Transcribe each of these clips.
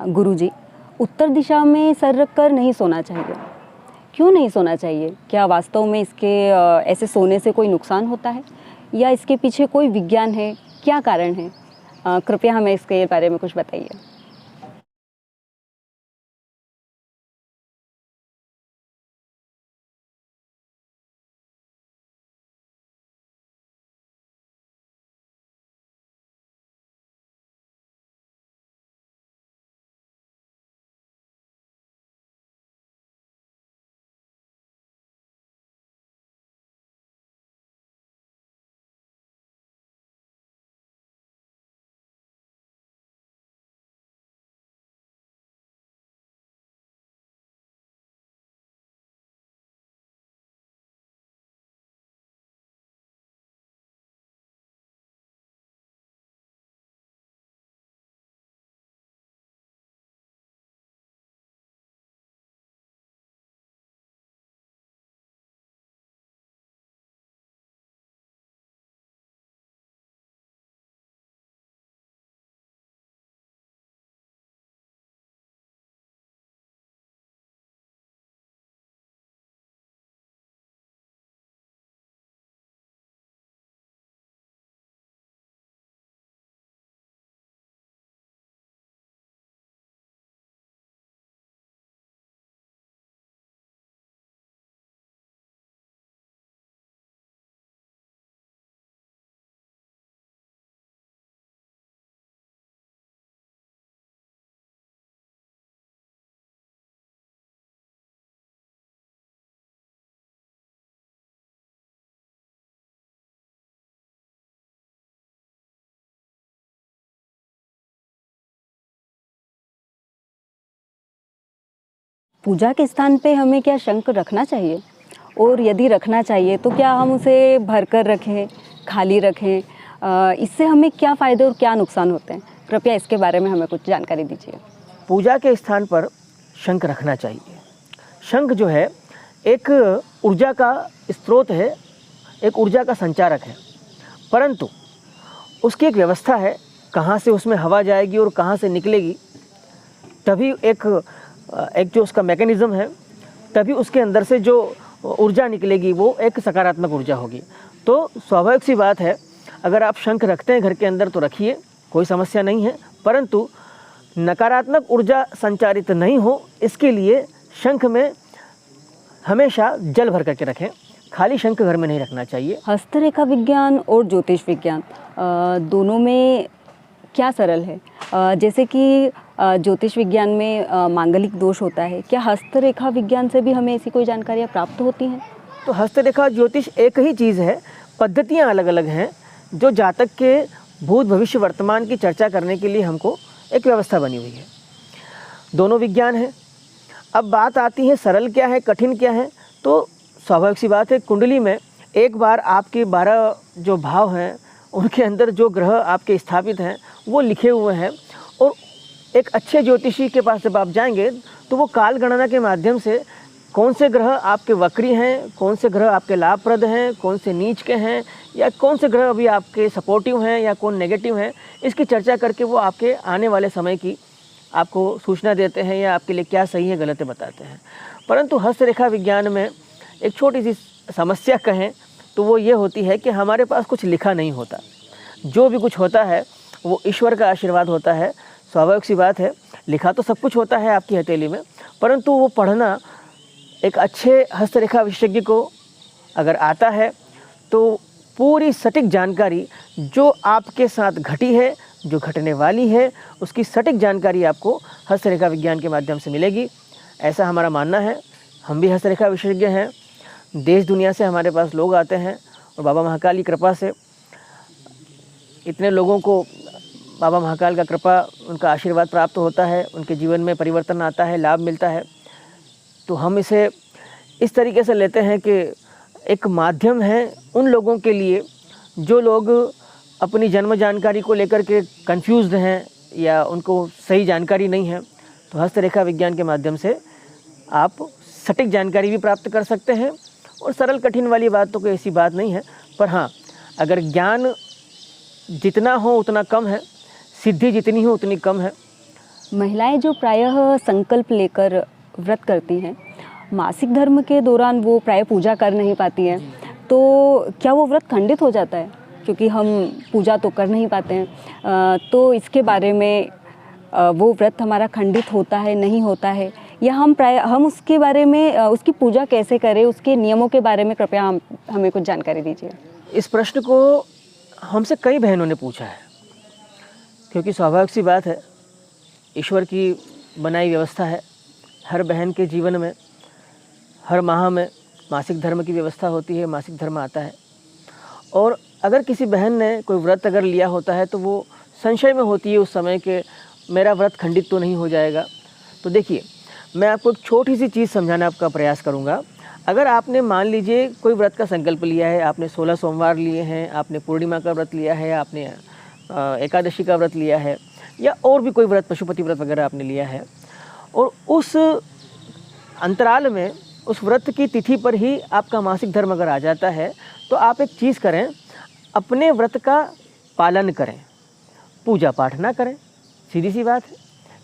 गुरुजी, उत्तर दिशा में सर रख कर नहीं सोना चाहिए। क्यों नहीं सोना चाहिए? क्या वास्तव में इसके ऐसे सोने से कोई नुकसान होता है या इसके पीछे कोई विज्ञान है? क्या कारण है? कृपया हमें इसके बारे में कुछ बताइए। पूजा के स्थान पे हमें क्या शंख रखना चाहिए? और यदि रखना चाहिए तो क्या हम उसे भरकर रखें, खाली रखें? इससे हमें क्या फ़ायदे और क्या नुकसान होते हैं? कृपया इसके बारे में हमें कुछ जानकारी दीजिए। पूजा के स्थान पर शंख रखना चाहिए। शंख जो है एक ऊर्जा का स्रोत है, एक ऊर्जा का संचारक है, परंतु उसकी एक व्यवस्था है, कहाँ से उसमें हवा जाएगी और कहाँ से निकलेगी, तभी एक जो उसका मैकेनिज़्म है, तभी उसके अंदर से जो ऊर्जा निकलेगी वो एक सकारात्मक ऊर्जा होगी। तो स्वाभाविक सी बात है, अगर आप शंख रखते हैं घर के अंदर तो रखिए, कोई समस्या नहीं है, परंतु नकारात्मक ऊर्जा संचारित नहीं हो इसके लिए शंख में हमेशा जल भर करके रखें, खाली शंख घर में नहीं रखना चाहिए। हस्तरेखा विज्ञान और ज्योतिष विज्ञान दोनों में क्या सरल है? जैसे कि ज्योतिष विज्ञान में मांगलिक दोष होता है, क्या हस्तरेखा विज्ञान से भी हमें ऐसी कोई जानकारियाँ प्राप्त होती हैं? तो हस्तरेखा ज्योतिष एक ही चीज़ है, पद्धतियाँ अलग अलग हैं। जो जातक के भूत भविष्य वर्तमान की चर्चा करने के लिए हमको एक व्यवस्था बनी हुई है, दोनों विज्ञान है। अब बात आती है सरल क्या है, कठिन क्या है, तो स्वाभाविक सी बात है, कुंडली में एक बार आपके 12 जो भाव हैं उनके अंदर जो ग्रह आपके स्थापित हैं वो लिखे हुए हैं, और एक अच्छे ज्योतिषी के पास जब आप जाएंगे तो वो काल गणना के माध्यम से कौन से ग्रह आपके वक्री हैं, कौन से ग्रह आपके लाभप्रद हैं, कौन से नीच के हैं, या कौन से ग्रह अभी आपके सपोर्टिव हैं या कौन नेगेटिव हैं, इसकी चर्चा करके वो आपके आने वाले समय की आपको सूचना देते हैं या आपके लिए क्या सही है गलत है बताते हैं। परंतु हस्तरेखा विज्ञान में एक छोटी सी समस्या कहें तो वो ये होती है कि हमारे पास कुछ लिखा नहीं होता, जो भी कुछ होता है वो ईश्वर का आशीर्वाद होता है। स्वाभाविक सी बात है, लिखा तो सब कुछ होता है आपकी हथेली में, परंतु वो पढ़ना एक अच्छे हस्तरेखा विशेषज्ञ को अगर आता है तो पूरी सटीक जानकारी जो आपके साथ घटी है, जो घटने वाली है, उसकी सटीक जानकारी आपको हस्तरेखा विज्ञान के माध्यम से मिलेगी, ऐसा हमारा मानना है। हम भी हस्तरेखा विशेषज्ञ हैं, देश दुनिया से हमारे पास लोग आते हैं, और बाबा महाकाल की कृपा से इतने लोगों को बाबा महाकाल का कृपा, उनका आशीर्वाद प्राप्त होता है, उनके जीवन में परिवर्तन आता है, लाभ मिलता है। तो हम इसे इस तरीके से लेते हैं कि एक माध्यम है उन लोगों के लिए जो लोग अपनी जन्म जानकारी को लेकर के कंफ्यूज्ड हैं या उनको सही जानकारी नहीं है। तो हस्तरेखा विज्ञान के माध्यम से आप सटीक जानकारी भी प्राप्त कर सकते हैं, और सरल कठिन वाली बात तो कोई ऐसी बात नहीं है। पर हाँ, अगर ज्ञान जितना हो उतना कम है, सिद्धि जितनी हो उतनी कम है। महिलाएं जो प्रायः संकल्प लेकर व्रत करती हैं, मासिक धर्म के दौरान वो प्रायः पूजा कर नहीं पाती हैं, तो क्या वो व्रत खंडित हो जाता है? क्योंकि हम पूजा तो कर नहीं पाते हैं, तो इसके बारे में वो व्रत हमारा खंडित होता है, नहीं होता है, या हम उसके बारे में उसकी पूजा कैसे करें, उसके नियमों के बारे में कृपया हमें कुछ जानकारी दीजिए। इस प्रश्न को हमसे कई बहनों ने पूछा है, क्योंकि स्वाभाविक सी बात है, ईश्वर की बनाई व्यवस्था है। हर बहन के जीवन में हर माह में मासिक धर्म की व्यवस्था होती है, मासिक धर्म आता है। और अगर किसी बहन ने कोई व्रत अगर लिया होता है तो वो संशय में होती है उस समय कि मेरा व्रत खंडित तो नहीं हो जाएगा। तो देखिए, मैं आपको एक छोटी सी चीज़ समझाने का प्रयास करूँगा। अगर आपने मान लीजिए कोई व्रत का संकल्प लिया है, आपने 16 सोमवार लिए हैं, आपने पूर्णिमा का व्रत लिया है, आपने एकादशी का व्रत लिया है, या और भी कोई व्रत, पशुपति व्रत वगैरह आपने लिया है, और उस अंतराल में उस व्रत की तिथि पर ही आपका मासिक धर्म अगर आ जाता है, तो आप एक चीज़ करें, अपने व्रत का पालन करें, पूजा पाठ ना करें। सीधी सी बात है,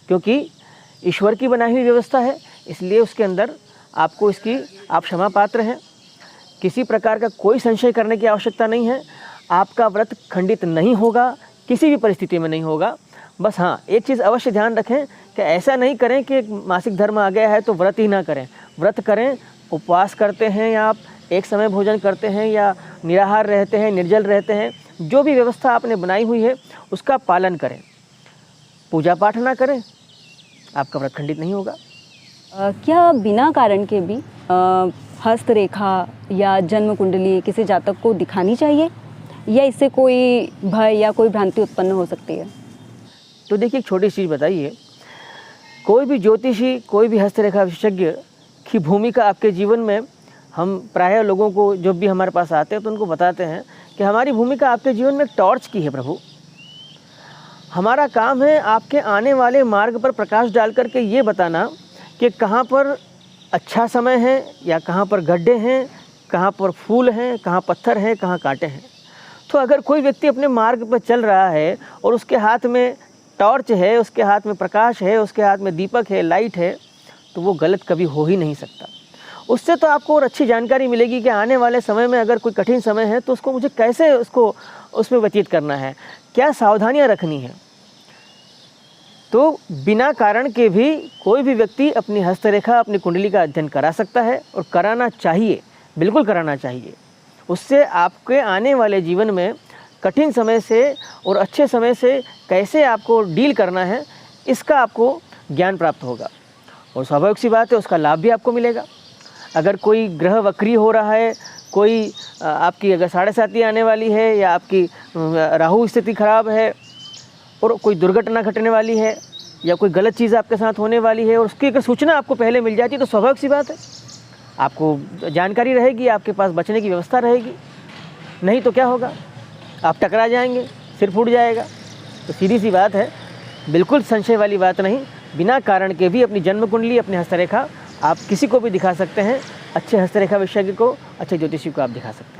क्योंकि ईश्वर की बनाई हुई व्यवस्था है, इसलिए उसके अंदर आपको इसकी आप क्षमा पात्र हैं। किसी प्रकार का कोई संशय करने की आवश्यकता नहीं है। आपका व्रत खंडित नहीं होगा, किसी भी परिस्थिति में नहीं होगा। बस हाँ, एक चीज़ अवश्य ध्यान रखें कि ऐसा नहीं करें कि मासिक धर्म आ गया है तो व्रत ही ना करें। व्रत करें, उपवास करते हैं या आप एक समय भोजन करते हैं या निराहार रहते हैं, निर्जल रहते हैं, जो भी व्यवस्था आपने बनाई हुई है उसका पालन करें। पूजा पाठ ना करें, आपका व्रत खंडित नहीं होगा। क्या बिना कारण के भी हस्तरेखा या जन्म कुंडली किसी जातक को दिखानी चाहिए, या इससे कोई भय या कोई भ्रांति उत्पन्न हो सकती है? तो देखिए, एक छोटी चीज़ बताइए, कोई भी ज्योतिषी, कोई भी हस्तरेखा विशेषज्ञ की भूमिका आपके जीवन में, हम प्रायः लोगों को जब भी हमारे पास आते हैं तो उनको बताते हैं कि हमारी भूमिका आपके जीवन में एक टॉर्च की है प्रभु। हमारा काम है आपके आने वाले मार्ग पर प्रकाश डाल करके ये बताना कि कहाँ पर अच्छा समय है या कहाँ पर गड्ढे हैं, कहाँ पर फूल हैं, कहाँ पत्थर हैं, कहाँ कांटे हैं। तो अगर कोई व्यक्ति अपने मार्ग पर चल रहा है और उसके हाथ में टॉर्च है, उसके हाथ में प्रकाश है, उसके हाथ में दीपक है, लाइट है, तो वो गलत कभी हो ही नहीं सकता। उससे तो आपको और अच्छी जानकारी मिलेगी कि आने वाले समय में अगर कोई कठिन समय है तो उसको मुझे कैसे उसमें व्यतीत करना है, क्या सावधानियां रखनी है। तो बिना कारण के भी कोई भी व्यक्ति अपनी हस्तरेखा, अपनी कुंडली का अध्ययन करा सकता है, और कराना चाहिए, बिल्कुल कराना चाहिए। उससे आपके आने वाले जीवन में कठिन समय से और अच्छे समय से कैसे आपको डील करना है, इसका आपको ज्ञान प्राप्त होगा, और स्वाभाविक सी बात है उसका लाभ भी आपको मिलेगा। अगर कोई ग्रह वक्री हो रहा है, कोई आपकी अगर 7.5 आने वाली है, या आपकी राहु स्थिति खराब है, और कोई दुर्घटना घटने वाली है, या कोई गलत चीज़ आपके साथ होने वाली है, और उसकी अगर सूचना आपको पहले मिल जाती है, तो स्वाभाविक सी बात है आपको जानकारी रहेगी, आपके पास बचने की व्यवस्था रहेगी। नहीं तो क्या होगा, आप टकरा जाएंगे, सिर फूट जाएगा। तो सीधी सी बात है, बिल्कुल संशय वाली बात नहीं। बिना कारण के भी अपनी जन्म कुंडली, अपनी हस्तरेखा आप किसी को भी दिखा सकते हैं। अच्छे हस्तरेखा विशेषज्ञ को, अच्छे ज्योतिषी को आप दिखा सकते हैं।